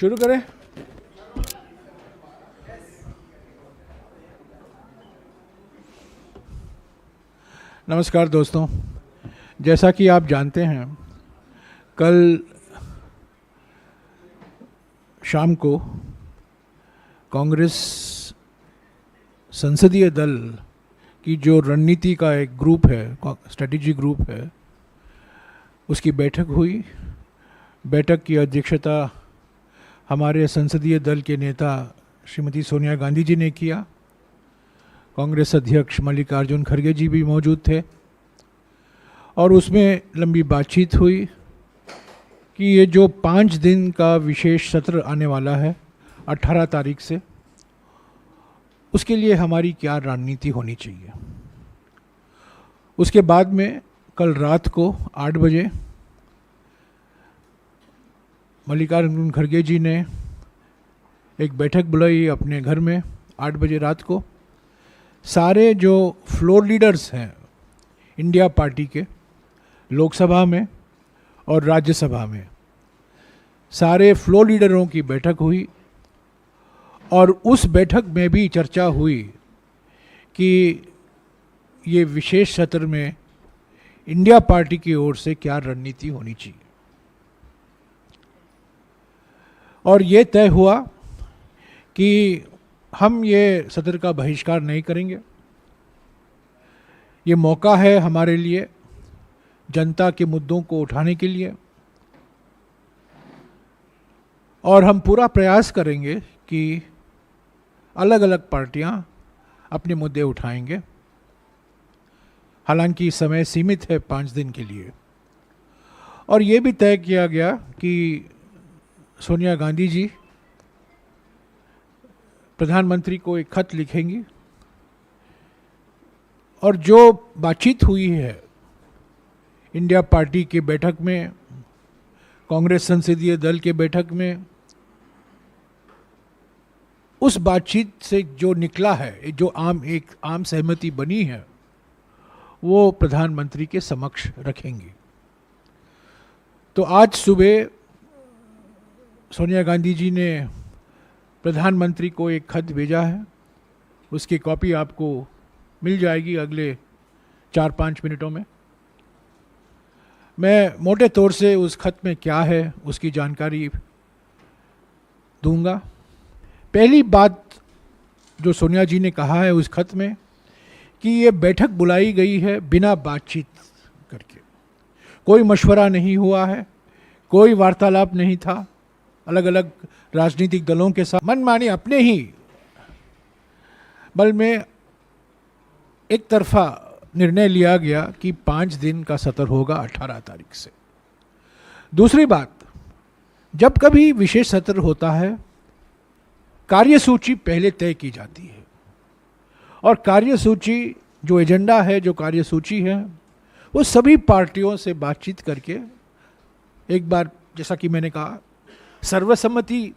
शुरू करें। नमस्कार दोस्तों, जैसा कि आप जानते हैं, कल शाम को कांग्रेस संसदीय दल की जो रणनीति का एक ग्रुप है, स्ट्रेटेजी ग्रुप है, उसकी बैठक हुई। बैठक की अध्यक्षता हमारे संसदीय दल के नेता श्रीमती सोनिया गांधी जी ने किया। कांग्रेस अध्यक्ष मल्लिकार्जुन खड़गे जी भी मौजूद थे और उसमें लंबी बातचीत हुई कि ये जो 5 दिन का विशेष सत्र आने वाला है 18 तारीख से, उसके लिए हमारी क्या रणनीति होनी चाहिए। उसके बाद में कल रात को 8 बजे मल्लिकार्जुन खड़गे जी ने एक बैठक बुलाई अपने घर में 8 बजे रात को। सारे जो फ्लोर लीडर्स हैं इंडिया पार्टी के, लोकसभा में और राज्यसभा में, सारे फ्लोर लीडरों की बैठक हुई और उस बैठक में भी चर्चा हुई कि ये विशेष सत्र में इंडिया पार्टी की ओर से क्या रणनीति होनी चाहिए। और ये तय हुआ कि हम ये सत्र का बहिष्कार नहीं करेंगे। ये मौका है हमारे लिए जनता के मुद्दों को उठाने के लिए, और हम पूरा प्रयास करेंगे कि अलग अलग पार्टियां अपने मुद्दे उठाएंगे। हालांकि समय सीमित है 5 दिन के लिए। और ये भी तय किया गया कि सोनिया गांधी जी प्रधानमंत्री को एक खत लिखेंगी और जो बातचीत हुई है इंडिया पार्टी के बैठक में, कांग्रेस संसदीय दल के बैठक में, उस बातचीत से जो निकला है, जो एक आम सहमति बनी है, वो प्रधानमंत्री के समक्ष रखेंगी। तो आज सुबह सोनिया गांधी जी ने प्रधानमंत्री को एक खत भेजा है। उसकी कॉपी आपको मिल जाएगी अगले 4-5 मिनटों में। मैं मोटे तौर से उस खत में क्या है उसकी जानकारी दूंगा। पहली बात जो सोनिया जी ने कहा है उस खत में कि ये बैठक बुलाई गई है बिना बातचीत करके, कोई मशवरा नहीं हुआ है, कोई वार्तालाप नहीं था अलग अलग राजनीतिक दलों के साथ। मनमानी अपने ही बल में एक तरफा निर्णय लिया गया कि 5 दिन का सत्र होगा 18 तारीख से। दूसरी बात, जब कभी विशेष सत्र होता है कार्यसूची पहले तय की जाती है और कार्यसूची जो एजेंडा है, जो कार्यसूची है, वो सभी पार्टियों से बातचीत करके एक बार, जैसा कि मैंने कहा, सर्वसम्मति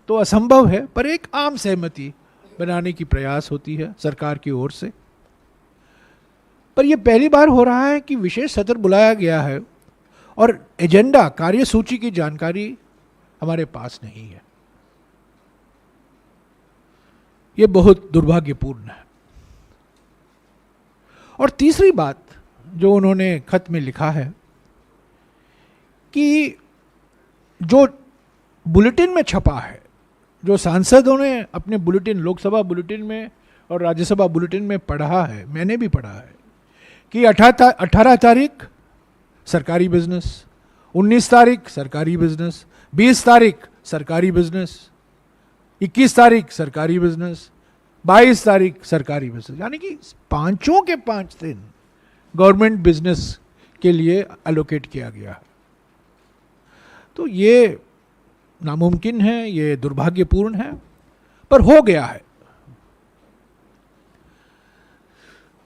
तो असंभव है पर एक आम सहमति बनाने की प्रयास होती है सरकार की ओर से। पर यह पहली बार हो रहा है कि विशेष सत्र बुलाया गया है और एजेंडा, कार्यसूची की जानकारी हमारे पास नहीं है। यह बहुत दुर्भाग्यपूर्ण है। और तीसरी बात जो उन्होंने खत में लिखा है कि जो बुलेटिन में छपा है, जो सांसदों ने अपने बुलेटिन, लोकसभा बुलेटिन में और राज्यसभा बुलेटिन में पढ़ा है, मैंने भी पढ़ा है कि 18 तारीख सरकारी बिजनेस, 19 तारीख सरकारी बिजनेस, 20 तारीख सरकारी बिजनेस, 21 तारीख सरकारी बिजनेस, 22 तारीख सरकारी बिजनेस, यानी कि 5 के 5 दिन गवर्नमेंट बिजनेस के लिए एलोकेट किया गया है। तो ये नामुमकिन है, ये दुर्भाग्यपूर्ण है, पर हो गया है।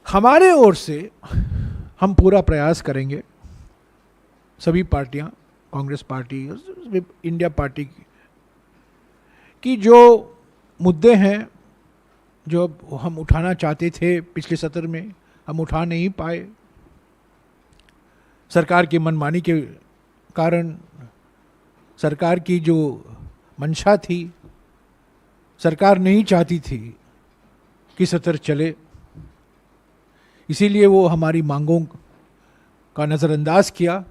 हमारे ओर से हम पूरा प्रयास करेंगे, सभी पार्टियां, कांग्रेस पार्टी, इंडिया पार्टी की जो मुद्दे हैं, जो हम उठाना चाहते थे पिछले सत्र में, हम उठा नहीं पाए सरकार की मनमानी के कारण। सरकार की जो मंशा थी, सरकार नहीं चाहती थी कि सत्र चले, इसीलिए वो हमारी मांगों का नज़रअंदाज किया।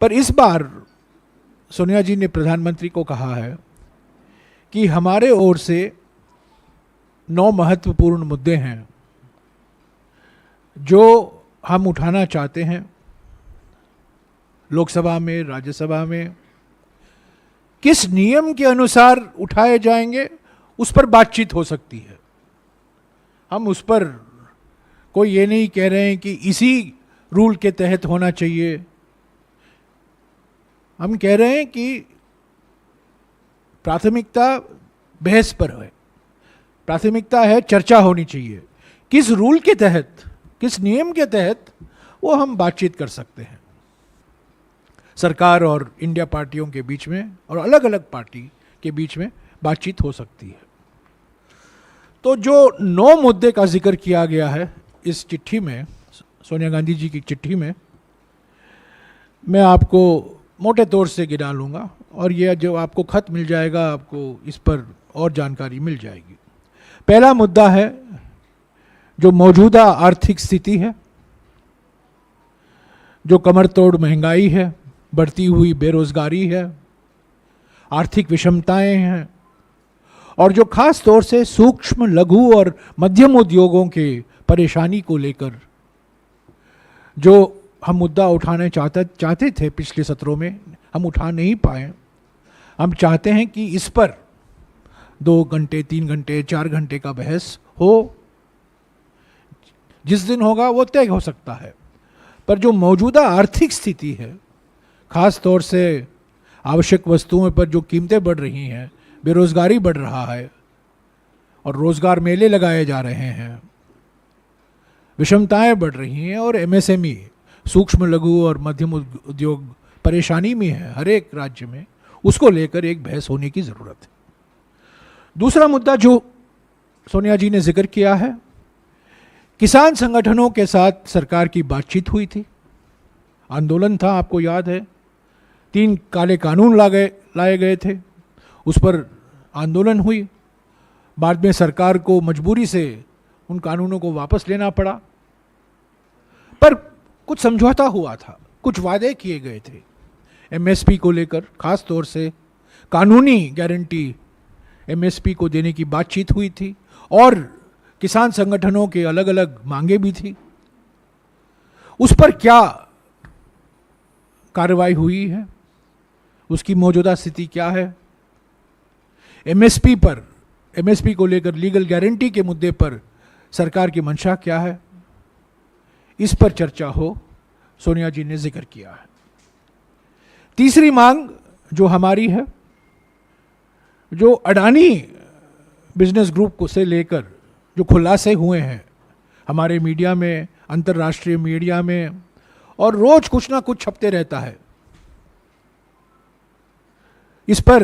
पर इस बार सोनिया जी ने प्रधानमंत्री को कहा है कि हमारे ओर से 9 महत्वपूर्ण मुद्दे हैं जो हम उठाना चाहते हैं लोकसभा में, राज्यसभा में। किस नियम के अनुसार उठाए जाएंगे उस पर बातचीत हो सकती है। हम उस पर कोई ये नहीं कह रहे हैं कि इसी रूल के तहत होना चाहिए। हम कह रहे हैं कि प्राथमिकता बहस पर है, प्राथमिकता है चर्चा होनी चाहिए। किस रूल के तहत, किस नियम के तहत, वो हम बातचीत कर सकते हैं सरकार और इंडिया पार्टियों के बीच में, और अलग अलग पार्टी के बीच में बातचीत हो सकती है। तो जो 9 मुद्दे का जिक्र किया गया है इस चिट्ठी में, सोनिया गांधी जी की चिट्ठी में, मैं आपको मोटे तौर से गिना लूँगा और यह जो आपको खत मिल जाएगा आपको इस पर और जानकारी मिल जाएगी। पहला मुद्दा है जो मौजूदा आर्थिक स्थिति है, जो कमर तोड़ महंगाई है, बढ़ती हुई बेरोजगारी है, आर्थिक विषमताएं हैं, और जो खास तौर से सूक्ष्म, लघु और मध्यम उद्योगों के परेशानी को लेकर जो हम मुद्दा उठाने चाहते थे पिछले सत्रों में, हम उठा नहीं पाए। हम चाहते हैं कि इस पर 2 घंटे, 3 घंटे, 4 घंटे का बहस हो। जिस दिन होगा वो तय हो सकता है, पर जो मौजूदा आर्थिक स्थिति है, खास तौर से आवश्यक वस्तुओं पर जो कीमतें बढ़ रही हैं, बेरोजगारी बढ़ रहा है और रोजगार मेले लगाए जा रहे हैं, विषमताएं बढ़ रही हैं और एमएसएमई, सूक्ष्म, लघु और मध्यम उद्योग परेशानी में है हर एक राज्य में, उसको लेकर एक बहस होने की ज़रूरत है। दूसरा मुद्दा जो सोनिया जी ने जिक्र किया है, किसान संगठनों के साथ सरकार की बातचीत हुई थी, आंदोलन था, आपको याद है, 3 काले कानून लाए गए थे, उस पर आंदोलन हुई। बाद में सरकार को मजबूरी से उन कानूनों को वापस लेना पड़ा, पर कुछ समझौता हुआ था, कुछ वादे किए गए थे एमएसपी को लेकर, खास तौर से कानूनी गारंटी एमएसपी को देने की बातचीत हुई थी और किसान संगठनों के अलग अलग मांगे भी थी। उस पर क्या कार्रवाई हुई है, उसकी मौजूदा स्थिति क्या है, एमएसपी को लेकर लीगल गारंटी के मुद्दे पर सरकार की मंशा क्या है, इस पर चर्चा हो, सोनिया जी ने जिक्र किया है। तीसरी मांग जो हमारी है, जो अडानी बिजनेस ग्रुप को से लेकर जो खुलासे हुए हैं हमारे मीडिया में, अंतर्राष्ट्रीय मीडिया में, और रोज कुछ ना कुछ छपते रहता है, इस पर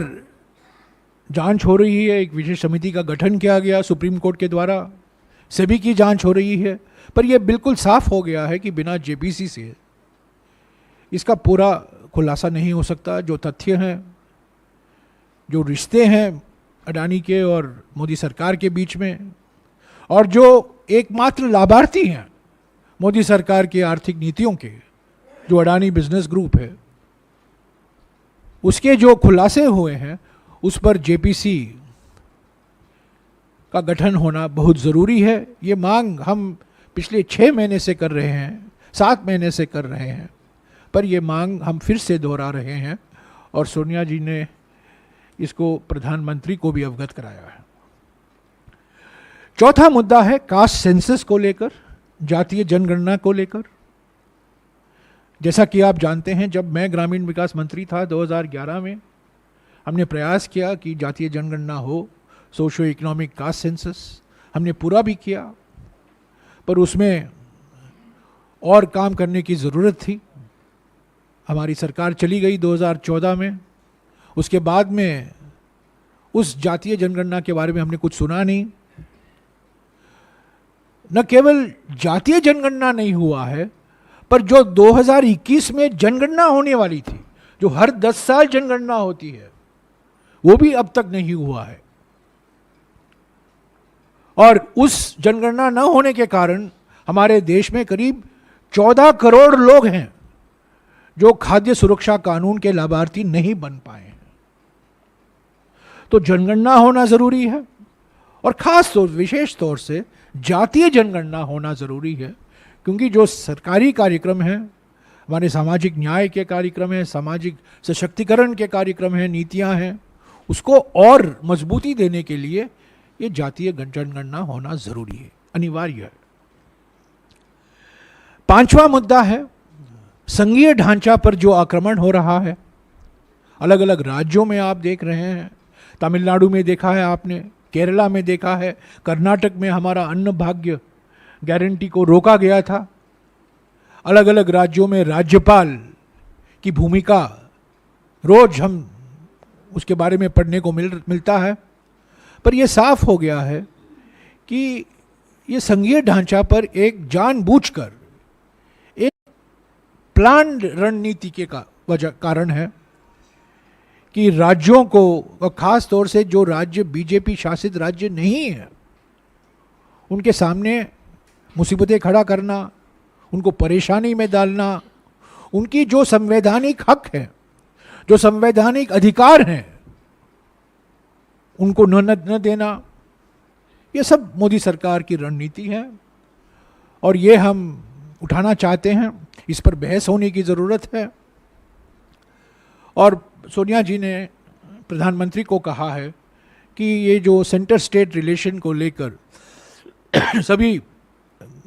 जांच हो रही है। एक विशेष समिति का गठन किया गया सुप्रीम कोर्ट के द्वारा, सेबी की जांच हो रही है, पर यह बिल्कुल साफ हो गया है कि बिना जेपीसी से इसका पूरा खुलासा नहीं हो सकता। जो तथ्य हैं, जो रिश्ते हैं अडानी के और मोदी सरकार के बीच में, और जो एकमात्र लाभार्थी हैं मोदी सरकार की आर्थिक नीतियों के, जो अडानी बिजनेस ग्रुप है, उसके जो खुलासे हुए हैं, उस पर जेपीसी का गठन होना बहुत ज़रूरी है। ये मांग हम पिछले 6 महीने से कर रहे हैं, 7 महीने से कर रहे हैं, पर ये मांग हम फिर से दोहरा रहे हैं और सोनिया जी ने इसको प्रधानमंत्री को भी अवगत कराया है। चौथा मुद्दा है कास्ट सेंसस को लेकर, जातीय जनगणना को लेकर। जैसा कि आप जानते हैं, जब मैं ग्रामीण विकास मंत्री था 2011 में, हमने प्रयास किया कि जातीय जनगणना हो, सोशियो इकोनॉमिक कास्ट सेंसस, हमने पूरा भी किया, पर उसमें और काम करने की ज़रूरत थी। हमारी सरकार चली गई 2014 में, उसके बाद में उस जातीय जनगणना के बारे में हमने कुछ सुना नहीं। न केवल जातीय जनगणना नहीं हुआ है, पर जो 2021 में जनगणना होने वाली थी, जो हर 10 साल जनगणना होती है, वो भी अब तक नहीं हुआ है। और उस जनगणना न होने के कारण हमारे देश में करीब 14 करोड़ लोग हैं जो खाद्य सुरक्षा कानून के लाभार्थी नहीं बन पाए हैं। तो जनगणना होना जरूरी है, और खास तौर विशेष तौर से जातीय जनगणना होना जरूरी है, क्योंकि जो सरकारी कार्यक्रम है, हमारे सामाजिक न्याय के कार्यक्रम है, सामाजिक सशक्तिकरण के कार्यक्रम हैं, नीतियां हैं, उसको और मजबूती देने के लिए ये जातीय जनगणना होना जरूरी है, अनिवार्य है। पांचवा मुद्दा है संघीय ढांचा पर जो आक्रमण हो रहा है। अलग अलग राज्यों में आप देख रहे हैं, तमिलनाडु में देखा है आपने, केरला में देखा है, कर्नाटक में हमारा अन्न भाग्य गारंटी को रोका गया था। अलग अलग राज्यों में राज्यपाल की भूमिका रोज हम उसके बारे में पढ़ने को मिलता है। पर यह साफ हो गया है कि ये संघीय ढांचा पर एक जानबूझकर एक प्लान रणनीति के कारण है कि राज्यों को, खास तौर से जो राज्य बीजेपी शासित राज्य नहीं है, उनके सामने मुसीबतें खड़ा करना, उनको परेशानी में डालना, उनकी जो संवैधानिक हक है, जो संवैधानिक अधिकार हैं, उनको न देना, ये सब मोदी सरकार की रणनीति है। और ये हम उठाना चाहते हैं, इस पर बहस होने की ज़रूरत है। और सोनिया जी ने प्रधानमंत्री को कहा है कि ये जो सेंटर स्टेट रिलेशन को लेकर सभी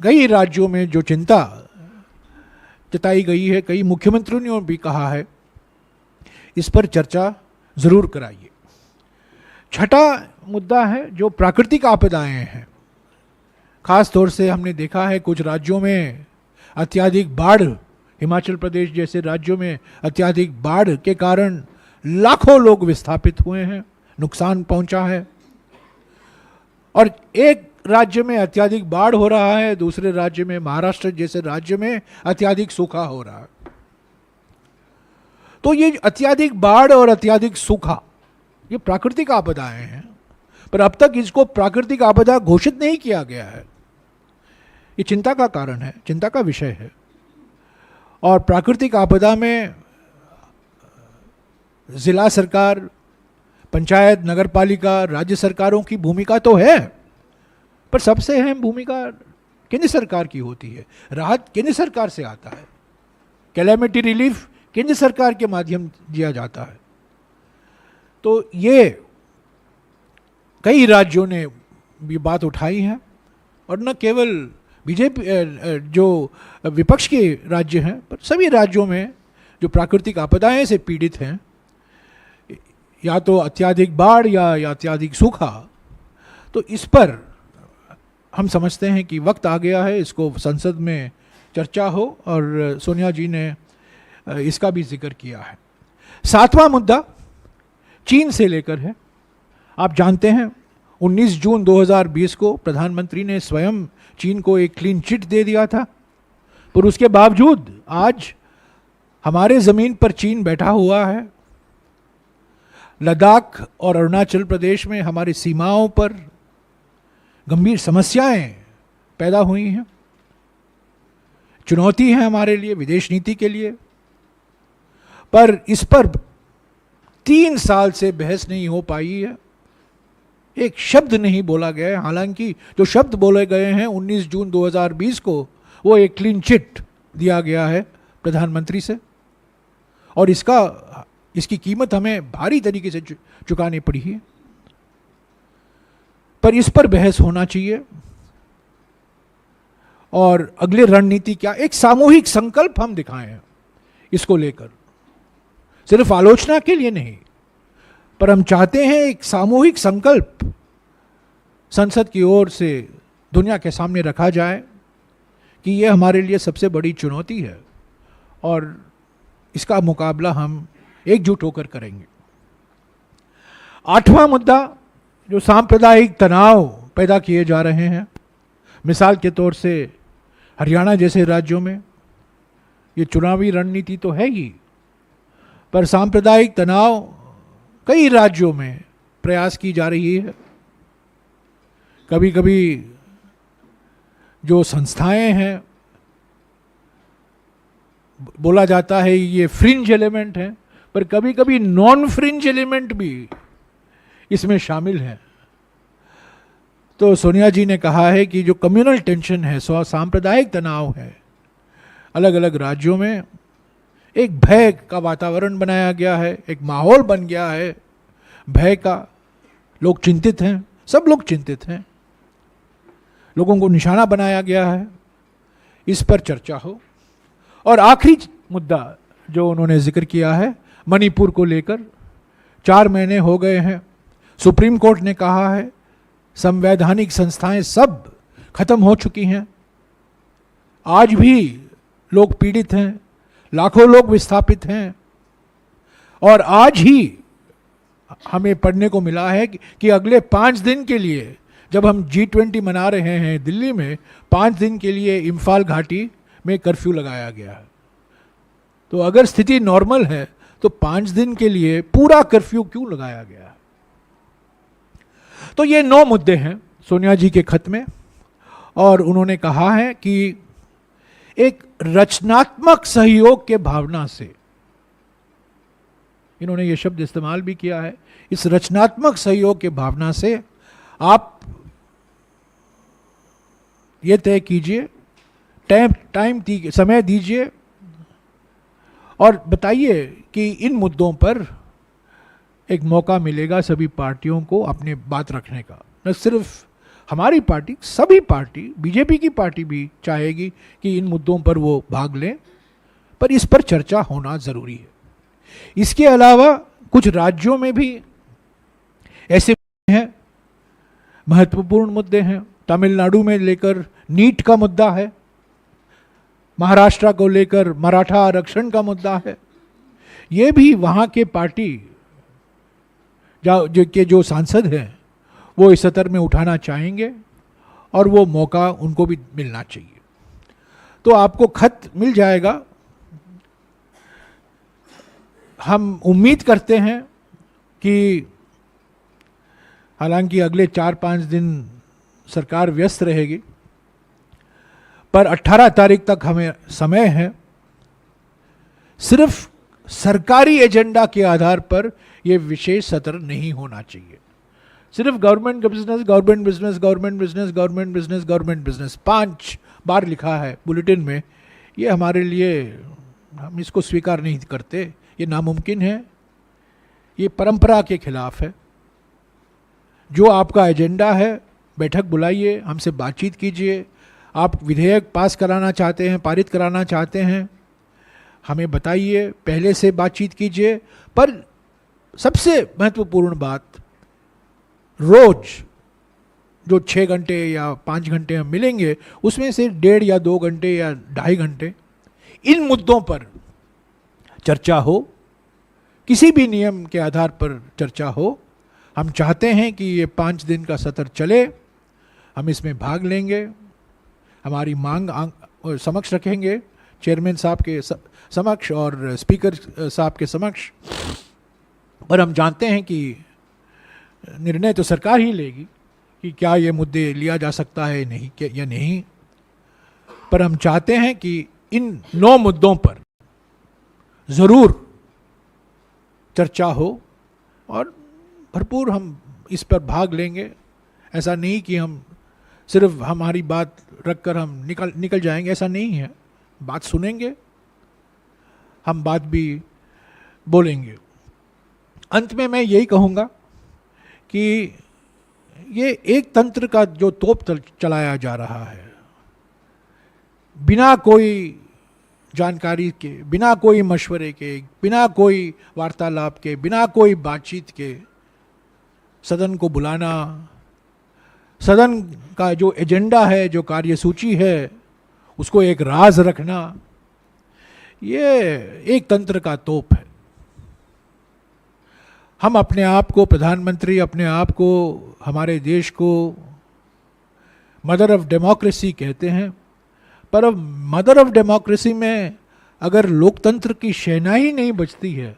कई राज्यों में जो चिंता जताई गई है, कई मुख्यमंत्रियों ने भी कहा है, इस पर चर्चा ज़रूर कराइए। छठा मुद्दा है जो प्राकृतिक आपदाएं हैं। खास तौर से हमने देखा है कुछ राज्यों में अत्यधिक बाढ़, हिमाचल प्रदेश जैसे राज्यों में अत्यधिक बाढ़ के कारण लाखों लोग विस्थापित हुए हैं, नुकसान पहुंचा है। और एक राज्य में अत्यधिक बाढ़ हो रहा है, दूसरे राज्य में, महाराष्ट्र जैसे राज्य में अत्यधिक सूखा हो रहा है। तो ये अत्यधिक बाढ़ और अत्यधिक सूखा ये प्राकृतिक आपदाएं हैं, पर अब तक इसको प्राकृतिक आपदा घोषित नहीं किया गया है। ये चिंता का कारण है, चिंता का विषय है। और प्राकृतिक आपदा में जिला सरकार, पंचायत, नगरपालिका, राज्य सरकारों की भूमिका तो है, पर सबसे अहम भूमिका केंद्र सरकार की होती है। राहत केंद्र सरकार से आता है, कैलेमिटी रिलीफ केंद्र सरकार के माध्यम दिया जाता है। तो ये कई राज्यों ने ये बात उठाई है, और न केवल बीजेपी जो विपक्ष के राज्य हैं, पर सभी राज्यों में जो प्राकृतिक आपदाएं से पीड़ित हैं, या तो अत्यधिक बाढ़ या अत्यधिक सूखा, तो इस पर हम समझते हैं कि वक्त आ गया है इसको संसद में चर्चा हो, और सोनिया जी ने इसका भी जिक्र किया है। सातवां मुद्दा चीन से लेकर है। आप जानते हैं 19 जून 2020 को प्रधानमंत्री ने स्वयं चीन को एक क्लीन चिट दे दिया था, पर उसके बावजूद आज हमारे ज़मीन पर चीन बैठा हुआ है। लद्दाख और अरुणाचल प्रदेश में हमारी सीमाओं पर गंभीर समस्याएं पैदा हुई हैं, चुनौती है हमारे लिए, विदेश नीति के लिए। पर इस पर 3 साल से बहस नहीं हो पाई है, एक शब्द नहीं बोला गया है। हालांकि जो शब्द बोले गए हैं 19 जून 2020 को, वो एक क्लीन चिट दिया गया है प्रधानमंत्री से, और इसकी कीमत हमें भारी तरीके से चुकानी पड़ी है। पर इस पर बहस होना चाहिए, और अगले रणनीति क्या, एक सामूहिक संकल्प हम दिखाएं हैं इसको लेकर, सिर्फ आलोचना के लिए नहीं, पर हम चाहते हैं एक सामूहिक संकल्प संसद की ओर से दुनिया के सामने रखा जाए कि यह हमारे लिए सबसे बड़ी चुनौती है, और इसका मुकाबला हम एकजुट होकर करेंगे। 8वां मुद्दा जो सांप्रदायिक तनाव पैदा किए जा रहे हैं, मिसाल के तौर से हरियाणा जैसे राज्यों में, ये चुनावी रणनीति तो है ही, पर सांप्रदायिक तनाव कई राज्यों में प्रयास की जा रही है। कभी कभी जो संस्थाएं हैं, बोला जाता है ये फ्रिंज एलिमेंट हैं, पर कभी कभी नॉन फ्रिंज एलिमेंट भी इसमें शामिल हैं। तो सोनिया जी ने कहा है कि जो कम्युनल टेंशन है, सांप्रदायिक तनाव है, अलग अलग राज्यों में एक भय का वातावरण बनाया गया है, एक माहौल बन गया है भय का। लोग चिंतित हैं, सब लोग चिंतित हैं, लोगों को निशाना बनाया गया है। इस पर चर्चा हो। और आखिरी मुद्दा जो उन्होंने जिक्र किया है मणिपुर को लेकर, 4 महीने हो गए हैं, सुप्रीम कोर्ट ने कहा है संवैधानिक संस्थाएं सब खत्म हो चुकी हैं, आज भी लोग पीड़ित हैं, लाखों लोग विस्थापित हैं। और आज ही हमें पढ़ने को मिला है कि अगले 5 दिन के लिए, जब हम G20 मना रहे हैं दिल्ली में, 5 दिन के लिए इम्फाल घाटी में कर्फ्यू लगाया गया है। तो अगर स्थिति नॉर्मल है तो 5 दिन के लिए पूरा कर्फ्यू क्यों लगाया गया है? तो ये 9 मुद्दे हैं सोनिया जी के खत में। और उन्होंने कहा है कि एक रचनात्मक सहयोग के भावना से, इन्होंने ये शब्द इस्तेमाल भी किया है, इस रचनात्मक सहयोग के भावना से आप ये तय कीजिए, समय दीजिए और बताइए कि इन मुद्दों पर एक मौका मिलेगा सभी पार्टियों को अपनी बात रखने का। न सिर्फ हमारी पार्टी, सभी पार्टी, बीजेपी की पार्टी भी चाहेगी कि इन मुद्दों पर वो भाग लें, पर इस पर चर्चा होना ज़रूरी है। इसके अलावा कुछ राज्यों में भी ऐसे हैं, महत्वपूर्ण मुद्दे हैं। तमिलनाडु में लेकर नीट का मुद्दा है, महाराष्ट्र को लेकर मराठा आरक्षण का मुद्दा है। ये भी वहाँ के पार्टी जो सांसद हैं वो इस सत्र में उठाना चाहेंगे और वो मौका उनको भी मिलना चाहिए। तो आपको खत मिल जाएगा। हम उम्मीद करते हैं कि हालांकि अगले 4-5 दिन सरकार व्यस्त रहेगी, पर 18 तारीख तक हमें समय है। सिर्फ सरकारी एजेंडा के आधार पर यह विशेष सत्र नहीं होना चाहिए। सिर्फ government business, government business, government business, government business, government business 5 बार लिखा है बुलेटिन में। ये हमारे लिए, हम इसको स्वीकार नहीं करते, ये नामुमकिन है, ये परंपरा के खिलाफ है। जो आपका एजेंडा है, बैठक बुलाइए, हमसे बातचीत कीजिए। आप विधेयक पास कराना चाहते हैं, पारित कराना चाहते हैं, हमें बताइए, पहले से बातचीत कीजिए। पर सबसे महत्वपूर्ण बात, रोज जो 6 घंटे या 5 घंटे हम मिलेंगे, उसमें से 1.5 या 2 घंटे या 2.5 घंटे इन मुद्दों पर चर्चा हो, किसी भी नियम के आधार पर चर्चा हो। हम चाहते हैं कि ये 5 दिन का सत्र चले, हम इसमें भाग लेंगे, हमारी मांग समक्ष रखेंगे, चेयरमैन साहब के समक्ष और स्पीकर साहब के समक्ष। और हम जानते हैं कि निर्णय तो सरकार ही लेगी कि क्या ये मुद्दे लिया जा सकता है नहीं या नहीं। पर हम चाहते हैं कि इन 9 मुद्दों पर ज़रूर चर्चा हो और भरपूर हम इस पर भाग लेंगे। ऐसा नहीं कि हम सिर्फ हमारी बात रखकर हम निकल जाएंगे, ऐसा नहीं है। बात सुनेंगे, हम बात भी बोलेंगे। अंत में मैं यही कहूँगा कि ये एक तंत्र का जो तोप चलाया जा रहा है, बिना कोई जानकारी के, बिना कोई मशवरे के, बिना कोई वार्तालाप के, बिना कोई बातचीत के सदन को बुलाना, सदन का जो एजेंडा है, जो कार्यसूची है, उसको एक राज रखना, ये एक तंत्र का तोप है। हम अपने आप को, प्रधानमंत्री अपने आप को, हमारे देश को मदर ऑफ डेमोक्रेसी कहते हैं, पर अब मदर ऑफ डेमोक्रेसी में अगर लोकतंत्र की शहनाई नहीं बजती है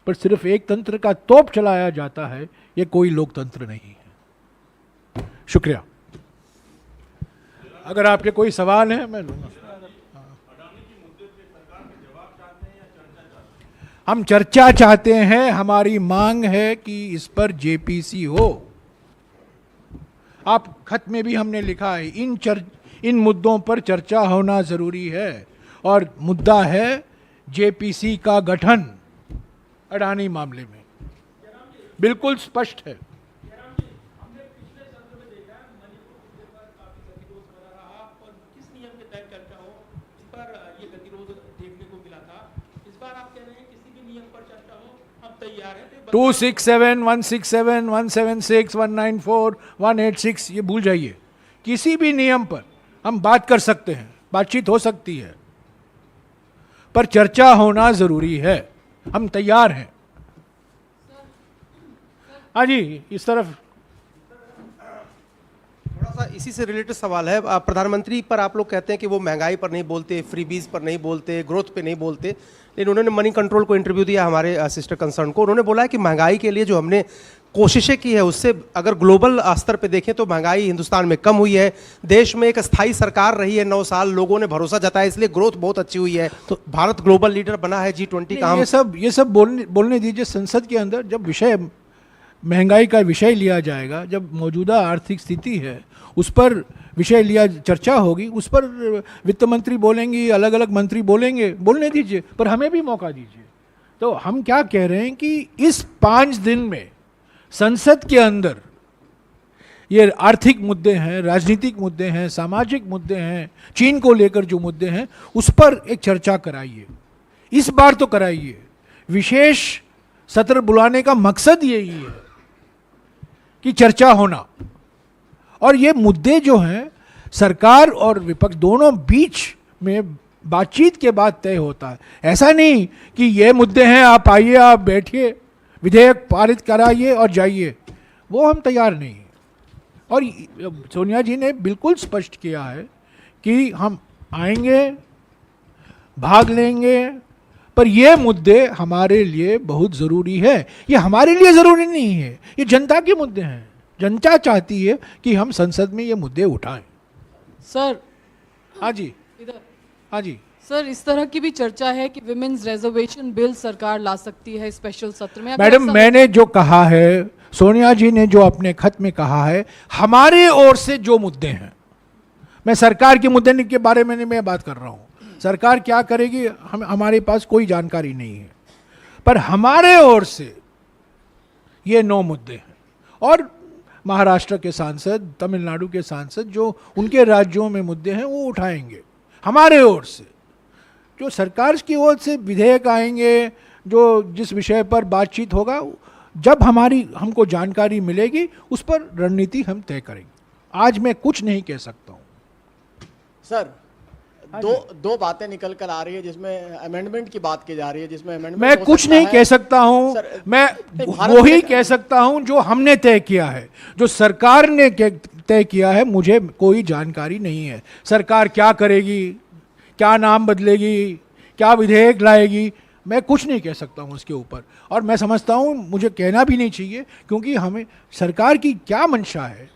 पर सिर्फ एक तंत्र का तोप चलाया जाता है, ये कोई लोकतंत्र नहीं है। शुक्रिया। अगर आपके कोई सवाल है मैं लूंगा। हम चर्चा चाहते हैं, हमारी मांग है कि इस पर जेपीसी हो। आप खत में भी हमने लिखा है इन मुद्दों पर चर्चा होना जरूरी है, और मुद्दा है जेपीसी का गठन अडानी मामले में, बिल्कुल स्पष्ट है। तैयार है 267, 167, 176, 194, 186 ये भूल जाइए। किसी भी नियम पर हम बात कर सकते हैं, बातचीत हो सकती है, पर चर्चा होना जरूरी है। हम तैयार हैं। हाँ जी, इस तरफ थोड़ा सा इसी से रिलेटेड सवाल है। प्रधानमंत्री पर आप लोग कहते हैं कि वो महंगाई पर नहीं बोलते, फ्रीबीज पर नहीं बोलते, ग्रोथ पे नहीं बोलते, लेकिन उन्होंने मनी कंट्रोल को इंटरव्यू दिया हमारे सिस्टर कंसर्न को। उन्होंने बोला है कि महंगाई के लिए जो हमने कोशिशें की है उससे अगर ग्लोबल स्तर पे देखें तो महंगाई हिंदुस्तान में कम हुई है। देश में एक स्थायी सरकार रही है 9 साल, लोगों ने भरोसा जताया, इसलिए ग्रोथ बहुत अच्छी हुई है। तो भारत ग्लोबल लीडर बना है G20 का। ये सब बोलने दीजिए। संसद के अंदर जब विषय महंगाई का विषय लिया जाएगा, जब मौजूदा आर्थिक स्थिति है उस पर विषय लिया, चर्चा होगी, उस पर वित्त मंत्री बोलेंगी, अलग अलग मंत्री बोलेंगे, बोलने दीजिए, पर हमें भी मौका दीजिए। तो हम क्या कह रहे हैं कि इस 5 दिन में संसद के अंदर ये आर्थिक मुद्दे हैं, राजनीतिक मुद्दे हैं, सामाजिक मुद्दे हैं, चीन को लेकर जो मुद्दे हैं उस पर एक चर्चा कराइए। इस बार तो कराइए। विशेष सत्र बुलाने का मकसद यही है कि चर्चा होना, और ये मुद्दे जो हैं सरकार और विपक्ष दोनों बीच में बातचीत के बाद तय होता है। ऐसा नहीं कि ये मुद्दे हैं, आप आइए, आप बैठिए, विधेयक पारित कराइए और जाइए। वो हम तैयार नहीं हैं। और सोनिया जी ने बिल्कुल स्पष्ट किया है कि हम आएंगे, भाग लेंगे, पर ये मुद्दे हमारे लिए बहुत ज़रूरी है। ये हमारे लिए ज़रूरी नहीं है, ये जनता के मुद्दे हैं। जनता चाहती है कि हम संसद में ये मुद्दे उठाएं। सर, हाँ जी, इधर। हाँ जी सर, इस तरह की भी चर्चा है कि विमेन्स रिजर्वेशन बिल सरकार ला सकती है स्पेशल सत्र में। मैडम, मैंने जो कहा है, सोनिया जी ने जो अपने खत में कहा है, हमारे ओर से जो मुद्दे हैं, मैं सरकार के मुद्दे के बारे में नहीं मैं बात कर रहा हूं। सरकार क्या करेगी हमारे पास कोई जानकारी नहीं है, पर हमारे ओर से ये 9 मुद्दे हैं। और महाराष्ट्र के सांसद, तमिलनाडु के सांसद जो उनके राज्यों में मुद्दे हैं वो उठाएंगे। हमारे ओर से जो सरकार की ओर से विधेयक आएंगे, जो जिस विषय पर बातचीत होगा, जब हमको जानकारी मिलेगी उस पर रणनीति हम तय करेंगे। आज मैं कुछ नहीं कह सकता हूं। सर, दो बातें निकल कर आ रही है जिसमें अमेंडमेंट की बात की जा रही है, जिसमें अमेंडमेंट मैं कुछ नहीं कह सकता हूं। मैं वही कह सकता हूं जो हमने तय किया है, जो सरकार ने तय किया है। मुझे कोई जानकारी नहीं है सरकार क्या करेगी, क्या नाम बदलेगी, क्या विधेयक लाएगी, मैं कुछ नहीं कह सकता हूं उसके ऊपर। और मैं समझता हूं मुझे कहना भी नहीं चाहिए, क्योंकि हमें सरकार की क्या मंशा है,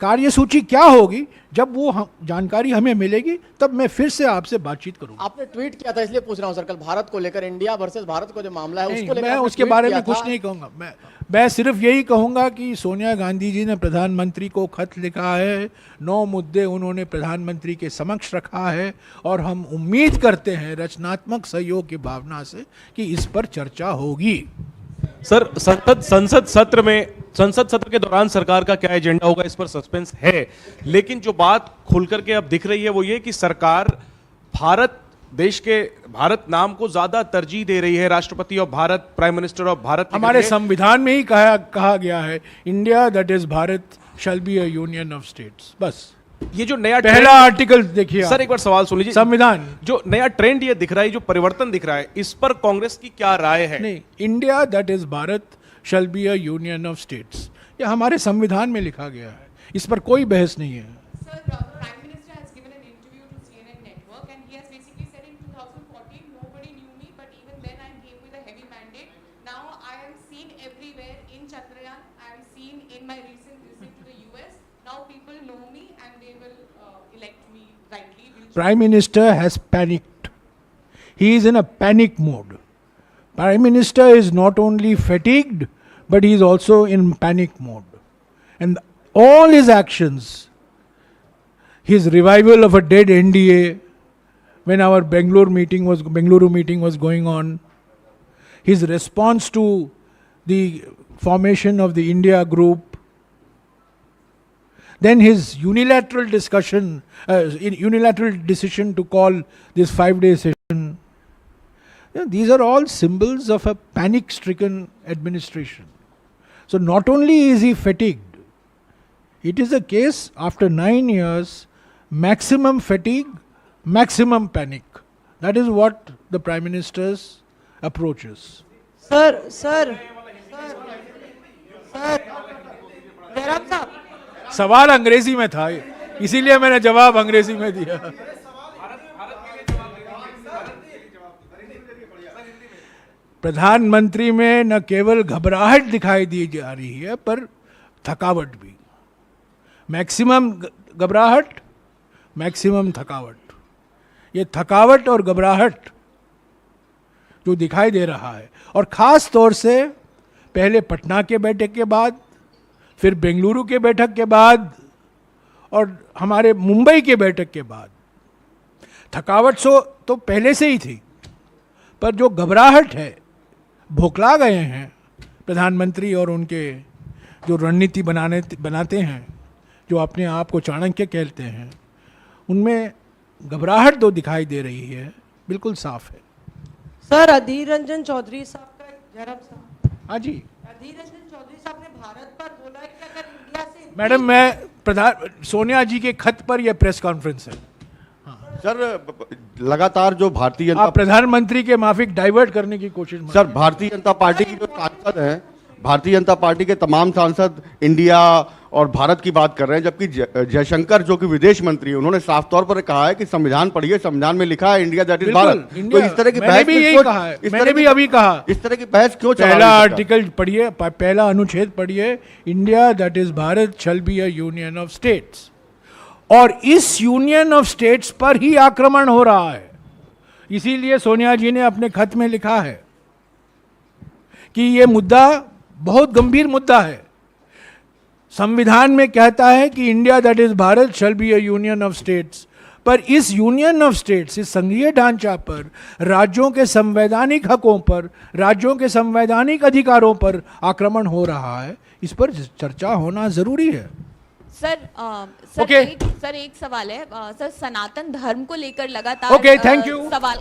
कार्यसूची क्या होगी, जब वो जानकारी हमें मिलेगी तब मैं फिर से आपसे बातचीत करूंगा। आपने ट्वीट किया था, इसलिए पूछ रहा हूं सर, कल भारत को लेकर, इंडिया वर्सेस भारत को जो मामला है उसको लेकर मैं उसके बारे में कुछ नहीं कहूंगा। मैं सिर्फ यही कहूंगा कि सोनिया गांधी जी ने प्रधानमंत्री को खत लिखा है, 9 मुद्दे उन्होंने प्रधानमंत्री के समक्ष रखा है, और हम उम्मीद करते हैं रचनात्मक सहयोग की भावना से कि इस पर चर्चा होगी। सर, संसद सत्र के दौरान सरकार का क्या एजेंडा होगा, इस पर सस्पेंस है। लेकिन जो बात खुलकर के अब दिख रही है वो ये कि सरकार भारत नाम को ज्यादा तरजीह दे रही है। राष्ट्रपति of Bharat, prime minister of Bharat, हमारे संविधान में ही कहा गया है, India that is Bharat shall be a union of states. बस ये जो नया पहला आर्टिकल देखिए सर, एक बार सवाल सुन लीजिए। संविधान, जो नया ट्रेंड ये दिख रहा है, जो परिवर्तन दिख रहा है, इस पर कांग्रेस की क्या राय है? नहीं, India that is Bharat shall be a union of states, ये हमारे संविधान में लिखा गया है, इस पर कोई बहस नहीं है। Sir, the Prime Minister has given an interview to CNN Network and he has basically said in 2014 nobody knew me, but even then I came with a heavy mandate Now I am seen everywhere in Chandrayaan. I am seen in my recent visit to the US. Now people know me and they will elect me rightly. Prime Minister has panicked. He is in a panic mode. Prime Minister is not only fatigued, but he is also in panic mode. And all his actions, his revival of a dead NDA when our Bengaluru meeting was going on, his response to the formation of the India group, then his unilateral decision to call this 5-day session. These are all symbols of a panic-stricken administration. So not only is he fatigued, it is a case after 9 years, maximum fatigue, maximum panic. That is what the Prime Minister's approach is. Sir Jairam साहब, सवाल अंग्रेजी में था, इसीलिए मैंने जवाब अंग्रेजी में दिया। प्रधानमंत्री में न केवल घबराहट दिखाई दी जा रही है, पर थकावट भी। मैक्सिमम घबराहट, मैक्सिमम थकावट। ये थकावट और घबराहट जो दिखाई दे रहा है, और ख़ास तौर से पहले पटना के बैठक के बाद, फिर बेंगलुरु के बैठक के बाद, और हमारे मुंबई के बैठक के बाद, थकावट तो पहले से ही थी, पर जो घबराहट है, भोखला गए हैं प्रधानमंत्री और उनके जो रणनीति बनाते हैं, जो अपने आप को चाणक्य कहते हैं, उनमें घबराहट तो दिखाई दे रही है, बिल्कुल साफ है। सर अधीर रंजन चौधरी साहब का, जयराम साहब, हाँ जी अधीर रंजन चौधरी साहब ने भारत पर बोला है कि अगर इंडिया से मैडम, मैं सोनिया जी के खत पर यह प्रेस कॉन्फ्रेंस है। सर लगातार जो भारतीय जनता आप प्रधानमंत्री के माफिक डाइवर्ट करने की कोशिश मत सर कीजिए। भारतीय जनता पार्टी के जो सांसद हैं, भारतीय जनता पार्टी के तमाम सांसद इंडिया और भारत की बात कर रहे हैं, जबकि जयशंकर जो कि विदेश मंत्री है, उन्होंने साफ तौर पर कहा है कि संविधान पढ़िए, संविधान में लिखा है इंडिया दैट इज भारत। तो इस तरह की मैंने बहस भी में यही क्यों- कहा है, इस मैंने तरह भी की- अभी कहा, इस तरह की बहस क्यों चला पहला रही है सरकार? आर्टिकल पढ़िए, पहला अनुच्छेद पढ़िए, India that is Bharat shall be a union of states. और इस यूनियन ऑफ स्टेट्स पर ही आक्रमण हो रहा है। इसीलिए सोनिया जी ने अपने खत में लिखा है कि यह मुद्दा बहुत गंभीर मुद्दा है। संविधान में कहता है कि India that is Bharat shall be a union of states, पर इस यूनियन ऑफ स्टेट्स, इस संघीय ढांचा पर, राज्यों के संवैधानिक हकों पर, राज्यों के संवैधानिक अधिकारों पर आक्रमण हो रहा है। इस पर चर्चा होना जरूरी है। Sir Okay. एक सवाल है सर, सनातन धर्म को लेकर लगातार Okay, thank you. सवाल